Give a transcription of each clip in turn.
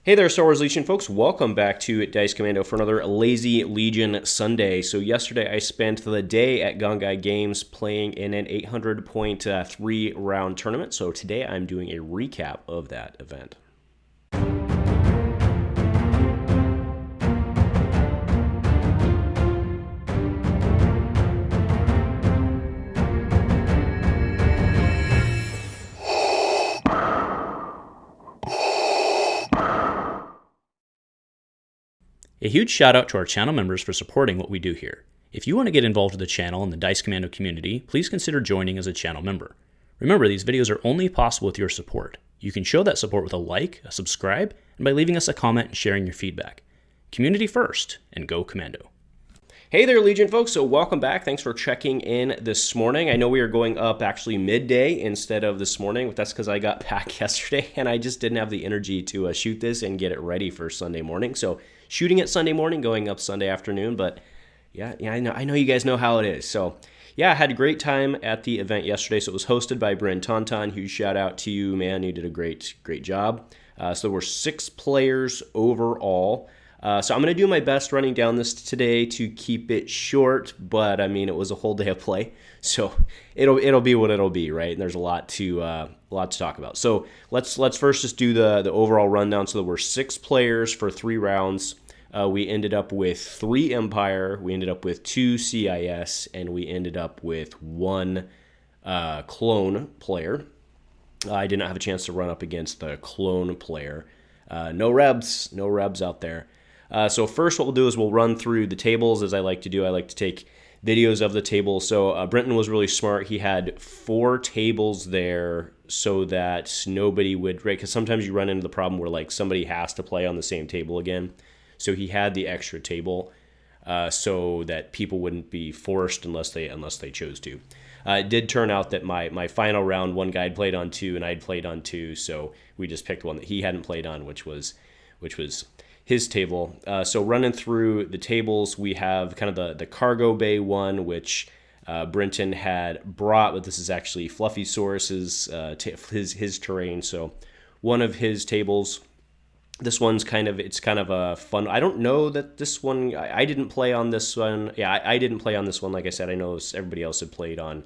Hey there, Star Wars Legion folks. Welcome back to Dice Commando for another Lazy Legion Sunday. So yesterday I spent the day at Gongai Games playing in an 800.3 round tournament. So today I'm doing a recap of that event. A huge shout out to our channel members for supporting what we do here. If you want to get involved with the channel and the Dice Commando community, please consider joining as a channel member. Remember, these videos are only possible with your support. You can show that support with a like, a subscribe, and by leaving us a comment and sharing your feedback. Community first, and go Commando. Hey there, Legion folks. So welcome back. Thanks for checking in this morning. I know we are going up actually midday instead of this morning, but that's because I got back yesterday and I just didn't have the energy to shoot this and get it ready for Sunday morning. So shooting it Sunday morning, going up Sunday afternoon, but yeah, I know you guys know how it is. So yeah, I had a great time at the event yesterday. So it was hosted by Brentauntaun. Huge shout out to you, man. You did a great job. So there were 6 players overall. So I'm going to do my best running down this today to keep it short, but I mean, it was a whole day of play, so it'll be what it'll be, right? And there's a lot to talk about. So let's first just do the overall rundown. So there were 6 players for 3 rounds. We ended up with 3 Empire, we ended up with 2 CIS, and we ended up with 1 clone player. I did not have a chance to run up against the clone player. No rebs out there. So first what we'll do is we'll run through the tables as I like to do. I like to take videos of the table. So Brenton was really smart. He had 4 tables there so that nobody would, right? Because sometimes you run into the problem where like somebody has to play on the same table again. So he had the extra table so that people wouldn't be forced unless they chose to. It did turn out that my final round, one guy had played on 2 and I'd played on 2. So we just picked one that he hadn't played on, which was his table. So running through the tables, we have kind of the cargo bay one, which Brenton had brought, but this is actually Fluffy Saurus's his terrain. So one of his tables. This one's kind of a fun. I don't know that this one. I didn't play on this one. Yeah, I didn't play on this one. Like I said, I know everybody else had played on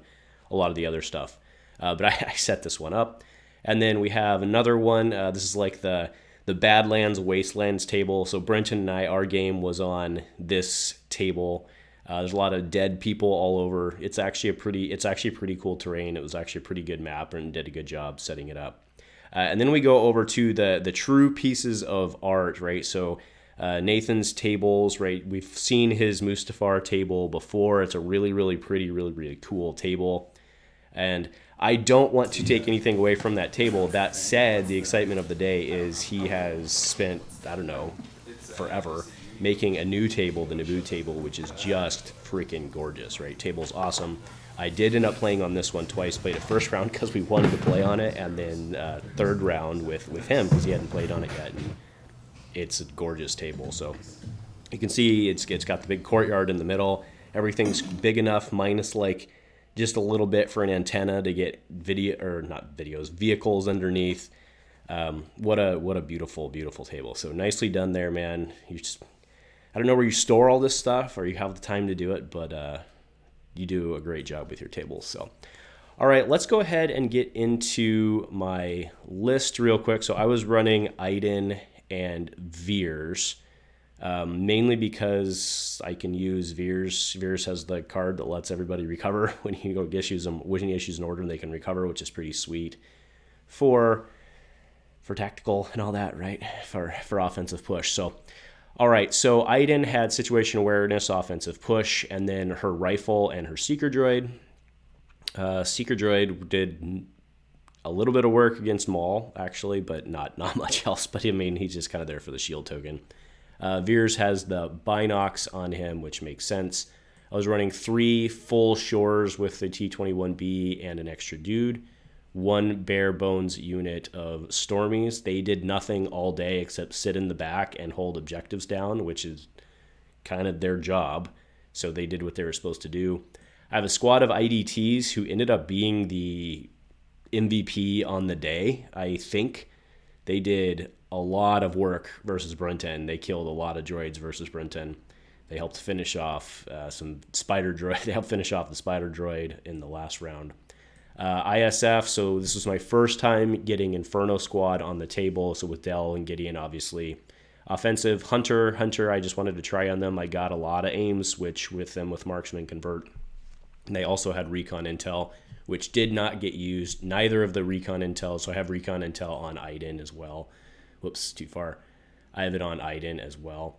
a lot of the other stuff, but I set this one up. And then we have another one. This is like the Badlands Wastelands table. So Brenton and our game was on this table. There's a lot of dead people all over. It's actually pretty cool terrain. It was actually a pretty good map and did a good job setting it up. And then we go over to the true pieces of art, right? So Nathan's tables, right? We've seen his Mustafar table before. It's a really, really pretty, really, really cool table. And I don't want to take anything away from that table. That said, the excitement of the day is he has spent, I don't know, forever making a new table, the Naboo table, which is just freaking gorgeous, right? Table's awesome. I did end up playing on this one twice. Played a first round because we wanted to play on it, and then third round with him because he hadn't played on it yet. And it's a gorgeous table. So you can see it's got the big courtyard in the middle. Everything's big enough, minus like just a little bit for an antenna to get vehicles underneath. What a beautiful, beautiful table. So nicely done there, man. I don't know where you store all this stuff or you have the time to do it, but you do a great job with your tables. So, all right, let's go ahead and get into my list real quick. So I was running Iden and Veers, mainly because I can use Veers. Veers has the card that lets everybody recover when you go issues them, when he issues an order, they can recover, which is pretty sweet for tactical and all that, right? For offensive push. So. All right, so Iden had situation awareness, offensive push, and then her rifle and her seeker droid. Seeker droid did a little bit of work against Maul, actually, but not much else. But I mean, he's just kind of there for the shield token. Veers has the binocs on him, which makes sense. I was running 3 full shores with the T-21B and an extra dude. 1 bare bones unit of Stormies. They did nothing all day except sit in the back and hold objectives down, which is kind of their job. So they did what they were supposed to do. I have a squad of IDTs who ended up being the MVP on the day. I think they did a lot of work versus Brenton. They killed a lot of droids versus Brenton. They helped finish off some spider droid. They helped finish off the spider droid in the last round. ISF, so this was my first time getting Inferno Squad on the table. So with Del and Gideon, obviously. Offensive, Hunter, I just wanted to try on them. I got a lot of aims, which with them with Marksman convert. And they also had Recon Intel, which did not get used. Neither of the Recon Intel, so I have Recon Intel on Iden as well. Whoops, too far. I have it on Iden as well.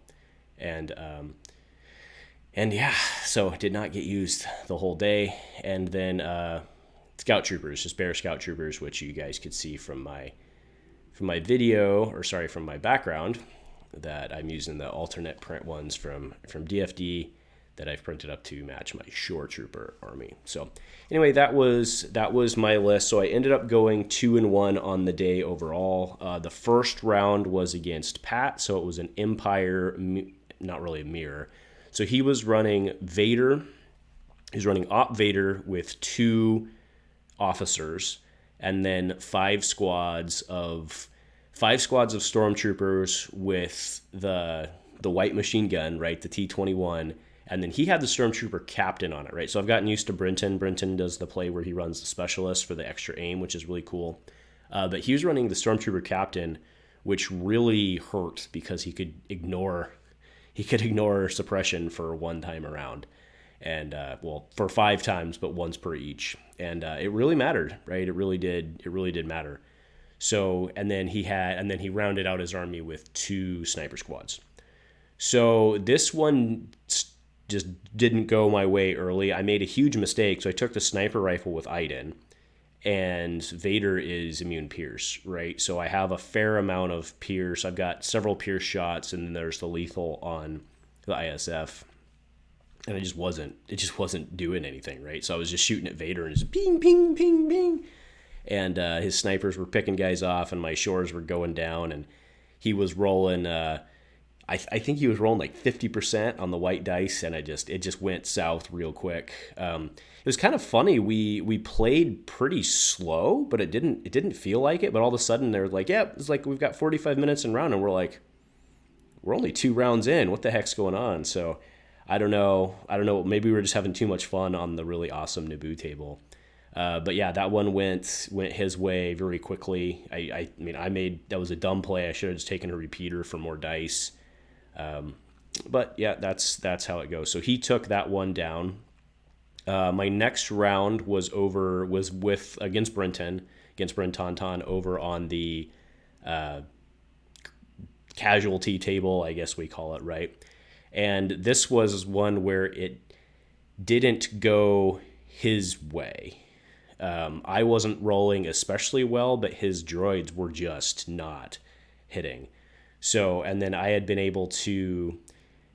And yeah, so it did not get used the whole day. And then Scout Troopers, just bare Scout Troopers, which you guys could see from my video, or sorry, from my background, that I'm using the alternate print ones from DFD that I've printed up to match my Shore Trooper army. So anyway, that was my list. So I ended up going 2-1 on the day overall. The first round was against Pat, so it was an Empire, not really a mirror. So he was running Vader. He's running Op Vader with 2 officers, and then 5 squads of stormtroopers with the white machine gun, right, the T-21, and then he had the stormtrooper captain on it, right? So I've gotten used to Brenton. Brenton does the play where he runs the specialist for the extra aim, which is really cool. But he was running the stormtrooper captain, which really hurt because he could ignore suppression for one time around, and for 5 times, but once per each, and it really mattered, right? It really did matter. So and then he rounded out his army with 2 sniper squads. So this one just didn't go my way early. I made a huge mistake. So I took the sniper rifle with Iden, and Vader is immune pierce, right? So I have a fair amount of pierce. I've got several pierce shots, and then there's the lethal on the ISF, and it just wasn't doing anything, right? So I was just shooting at Vader and just ping, ping, ping, ping, and his snipers were picking guys off, and my shores were going down, and he was rolling. I think he was rolling like 50% on the white dice, and it just went south real quick. It was kind of funny. We played pretty slow, but it didn't feel like it. But all of a sudden they're like, yeah, it's like we've got 45 minutes in round, and we're like, we're only 2 rounds in. What the heck's going on? So I don't know. Maybe we were just having too much fun on the really awesome Naboo table. But yeah, that one went his way very quickly. I mean, that was a dumb play. I should have just taken a repeater for more dice. But yeah, that's how it goes. So he took that one down. My next round was against Brentauntaun over on the casualty table, I guess we call it, right? And this was one where it didn't go his way. I wasn't rolling especially well, but his droids were just not hitting. So, and then I had been able to,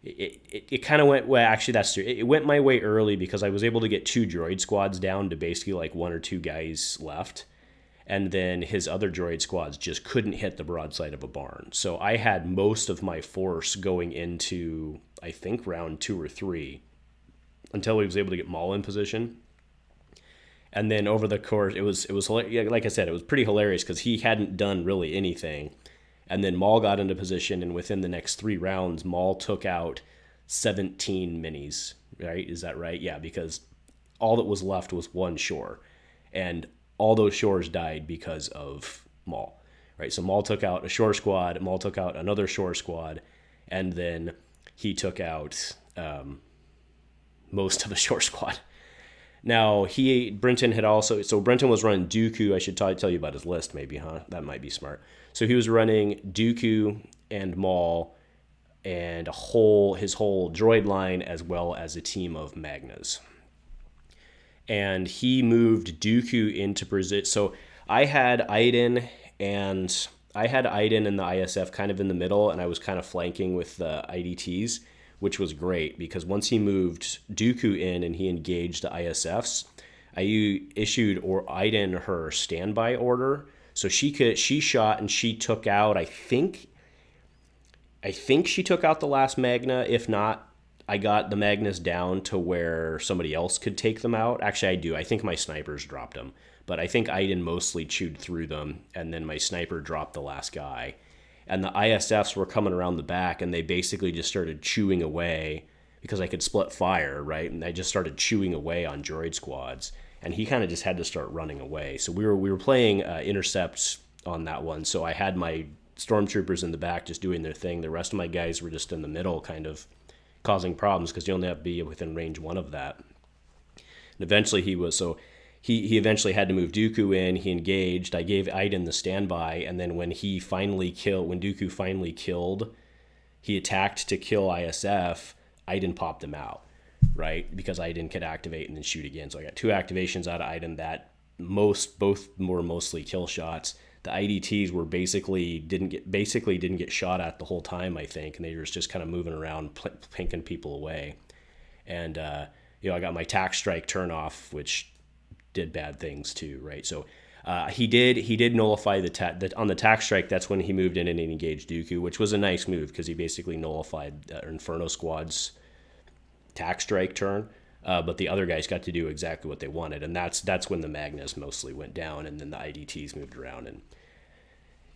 it kind of went, well, actually that's true. It went my way early because I was able to get 2 droid squads down to basically like 1 or 2 guys left. And then his other droid squads just couldn't hit the broadside of a barn. So I had most of my force going into, I think, round 2 or 3 until he was able to get Maul in position. And then over the course, it was like I said, it was pretty hilarious because he hadn't done really anything. And then Maul got into position, and within the next 3 rounds, Maul took out 17 minis, right? Is that right? Yeah, because all that was left was 1 shore. And all those shores died because of Maul, right? So Maul took out a shore squad, Maul took out another shore squad, and then he took out most of the shore squad. Now, Brenton had also, so Brenton was running Dooku. I should tell you about his list maybe, huh? That might be smart. So he was running Dooku and Maul and his whole droid line, as well as a team of Magnas. And he moved Dooku into position. So I had Iden and the ISF kind of in the middle, and I was kind of flanking with the IDTs, which was great because once he moved Dooku in and he engaged the ISFs, I issued Iden her standby order. So she shot and she took out, I think she took out the last Magna. If not, I got the Magnas down to where somebody else could take them out. Actually, I do. I think my snipers dropped them. But I think Iden mostly chewed through them, and then my sniper dropped the last guy. and the ISFs were coming around the back, and they basically just started chewing away because I could split fire, right? And I just started chewing away on droid squads, and he kind of just had to start running away. So we were playing intercepts on that one. So I had my stormtroopers in the back just doing their thing. The rest of my guys were just in the middle, kind of causing problems because you only have to be within range one of that. And eventually he eventually had to move Dooku in. He engaged. I gave Iden the standby, and then when Dooku finally killed, he attacked to kill ISF. Iden popped him out, right? Because Iden could activate and then shoot again. So I got 2 activations out of Iden that both were mostly kill shots. The IDTs were basically didn't get shot at the whole time, I think, and they were just kind of moving around, pinking people away. And I got my tax strike turn off, which did bad things too, right? So he did nullify on the tax strike. That's when he moved in and engaged Dooku, which was a nice move because he basically nullified Inferno Squad's tax strike turn. But the other guys got to do exactly what they wanted, and that's when the Magnus mostly went down, and then the IDTs moved around, and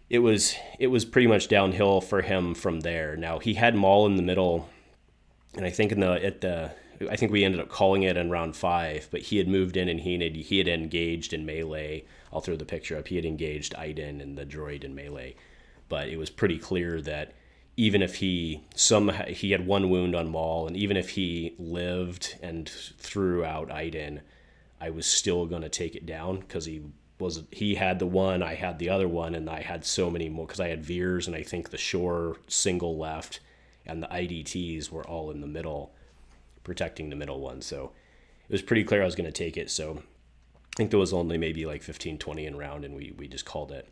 it was pretty much downhill for him from there. Now he had Maul in the middle, and I think I think we ended up calling it in round 5, but he had moved in and he had engaged in melee. I'll throw the picture up. He had engaged Iden and the droid in melee, but it was pretty clear that even if he had 1 wound on Maul, and even if he lived and threw out Iden, I was still going to take it down because he had the one, I had the other one, and I had so many more because I had Veers and I think the Shore single left, and the IDTs were all in the middle, protecting the middle one. So it was pretty clear I was going to take it. So I think there was only maybe like 15-20 in round, and we just called it.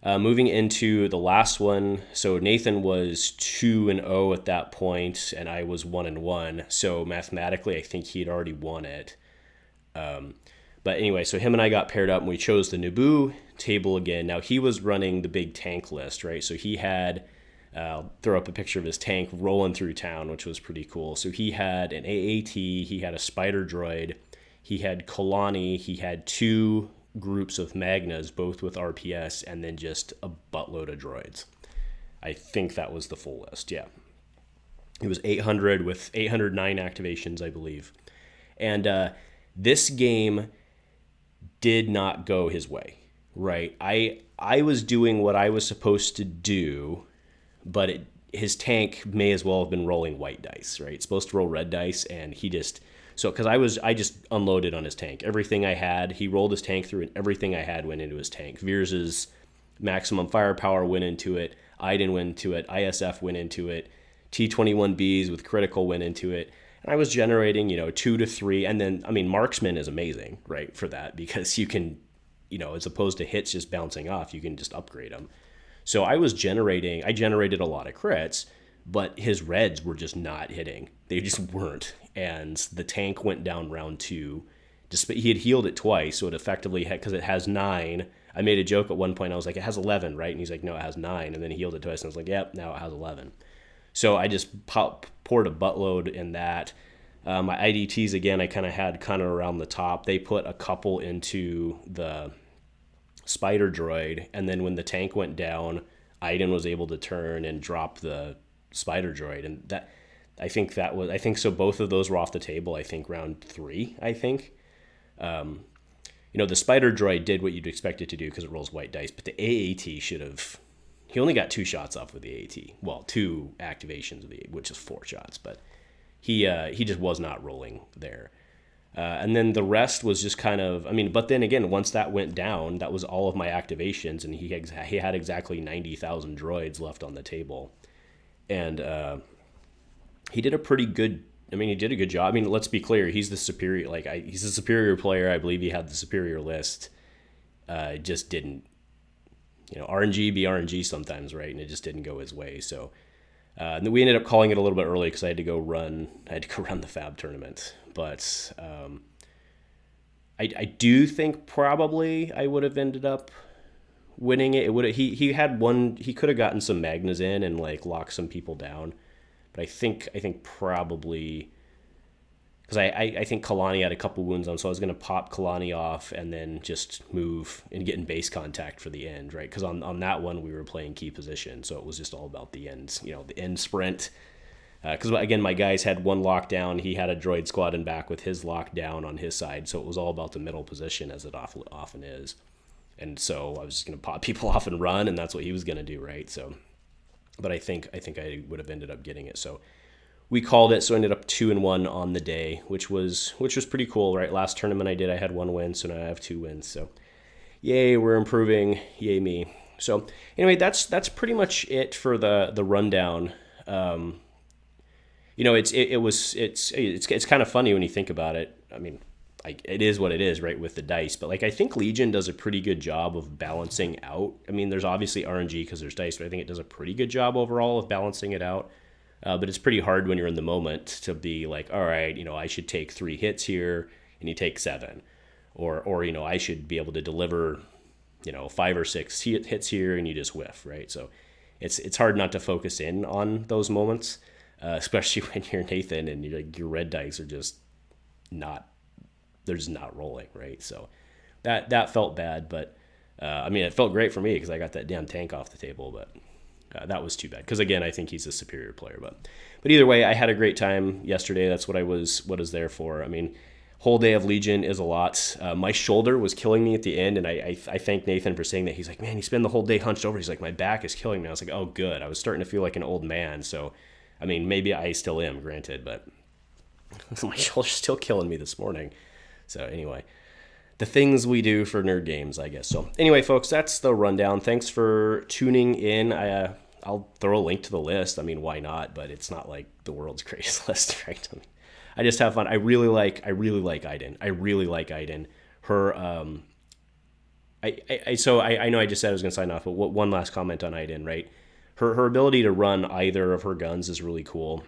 Moving into the last one, so Nathan was 2-0 at that point, and I was 1-1. So mathematically, I think he had already won it. But anyway, so him and I got paired up, and we chose the Naboo table again. Now he was running the big tank list, right? So he had, throw up a picture of his tank rolling through town, which was pretty cool. So he had an AAT, he had a spider droid, he had Kalani, he had 2 groups of Magnas, both with RPS, and then just a buttload of droids. I think that was the full list, yeah. It was 800 with 809 activations, I believe. And this game did not go his way, right? I was doing what I was supposed to do, but his tank may as well have been rolling white dice, right? It's supposed to roll red dice, and he just... So, because I just unloaded on his tank. Everything I had, he rolled his tank through, and everything I had went into his tank. Veers' maximum firepower went into it. Iden went into it. ISF went into it. T-21Bs with critical went into it. And I was generating, 2 to 3. And then, marksman is amazing, right, for that, because you can, as opposed to hits just bouncing off, you can just upgrade them. So I generated a lot of crits, but his reds were just not hitting. They just weren't. And the tank went down round 2. He had healed it twice, so it effectively had, because it has 9. I made a joke at one point. I was like, it has 11, right? And he's like, no, it has 9. And then he healed it twice, and I was like, yep, now it has 11. So I just poured a buttload in that. My IDTs, again, I had around the top. They put a couple into the spider droid, and then when the tank went down, Iden was able to turn and drop the spider droid, and that... I think so both of those were off the table, I think round 3, I think. The spider droid did what you'd expect it to do because it rolls white dice, but the AAT should have... He only got 2 shots off with the AAT. Well, 2 activations, which is 4 shots, but he just was not rolling there. And then the rest was just but then again, once that went down, that was all of my activations, and he had exactly 90,000 droids left on the table. And... he did a pretty good... he did a good job. Let's be clear. He's the superior... he's the superior player. I believe he had the superior list. Just didn't... RNG be RNG sometimes, right? And it just didn't go his way. So and then we ended up calling it a little bit early because I had to go run the Fab tournament. But I do think probably I would have ended up winning it. He had one... He could have gotten some Magnas in and locked some people down. But I think probably, because I think Kalani had a couple wounds on, so I was going to pop Kalani off and then just move and get in base contact for the end, right? Because on that one, we were playing key position, so it was just all about the end, the end sprint. Because, again, my guys had one lockdown. He had a droid squad in back with his lockdown on his side, so it was all about the middle position, as it often is. And so I was just going to pop people off and run, and that's what he was going to do, right? So, but I think I would have ended up getting it, so... We called it, so I ended up 2-1 on the day, which was pretty cool, right? Last tournament I did, I had 1 win, so now I have 2 wins. So, yay, we're improving, yay me. So, anyway, that's pretty much it for the rundown. It's kind of funny when you think about it. I mean, it is what it is, right, with the dice. But I think Legion does a pretty good job of balancing out. I mean, there's obviously RNG because there's dice, but I think it does a pretty good job overall of balancing it out. But it's pretty hard when you're in the moment to be like, all right, I should take 3 hits here and you take 7. Or I should be able to deliver, 5 or 6 hits here and you just whiff, right? So it's hard not to focus in on those moments, especially when you're Nathan and your red dice are just not rolling, right? So that felt bad, but it felt great for me because I got that damn tank off the table, but... that was too bad because, again, I think he's a superior player. But either way, I had a great time yesterday. That's what I was there for. I mean, whole day of Legion is a lot. My shoulder was killing me at the end, and I thank Nathan for saying that. He's like, man, you spend the whole day hunched over. He's like, my back is killing me. I was like, oh, good. I was starting to feel like an old man. So, I mean, maybe I still am, granted, but my shoulder's still killing me this morning. So anyway, the things we do for nerd games, I guess. So anyway, folks, that's the rundown. Thanks for tuning in. I'll throw a link to the list. I mean, why not? But it's not like the world's greatest list, right? I mean, I just have fun. I really like Iden. I really like Iden. Her, I know I just said I was going to sign off, but one last comment on Iden, right? Her ability to run either of her guns is really cool.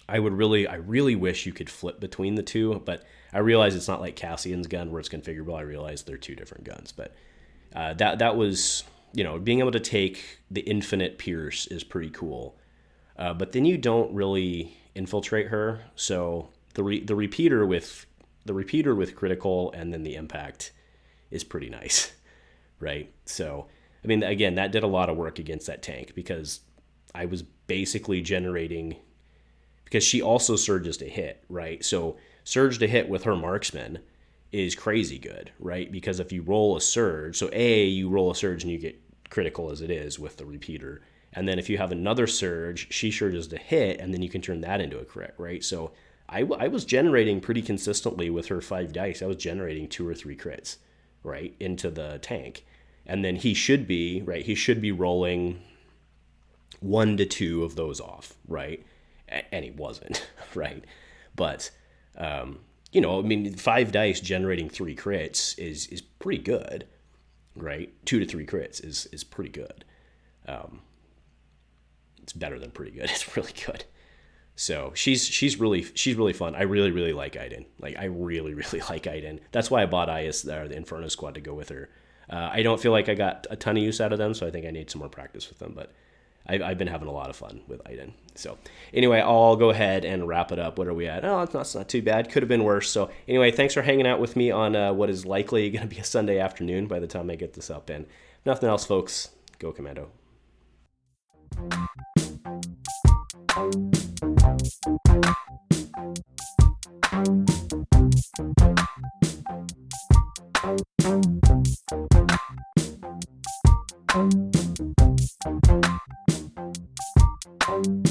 I really wish you could flip between the two, but I realize it's not like Cassian's gun where it's configurable. I realize they're 2 different guns, but that was... being able to take the infinite pierce is pretty cool. But then you don't really infiltrate her. So the repeater with critical and then the impact is pretty nice, right? So, I mean, again, that did a lot of work against that tank because I was basically generating, because she also surges to hit, right? So surge to hit with her marksman is crazy good, right? Because if you roll a surge, so you roll a surge and you get critical as it is with the repeater. And then if you have another surge, she surges to hit, and then you can turn that into a crit, right? So I was generating pretty consistently with her 5 dice. I was generating 2 or 3 crits, right, into the tank. And then he should be rolling 1 to 2 of those off, right? And he wasn't, right? But, 5 dice generating 3 crits is pretty good, right? 2 to 3 crits is pretty good. It's better than pretty good. It's really good. So she's really fun. I really like Iden. I really like Iden. That's why I bought the Inferno Squad to go with her. I don't feel like I got a ton of use out of them, so I think I need some more practice with them. But I've been having a lot of fun with Iden. So anyway, I'll go ahead and wrap it up. What are we at? Oh, it's not too bad. Could have been worse. So anyway, thanks for hanging out with me on what is likely going to be a Sunday afternoon by the time I get this up. And if nothing else, folks, go Commando. Thank you.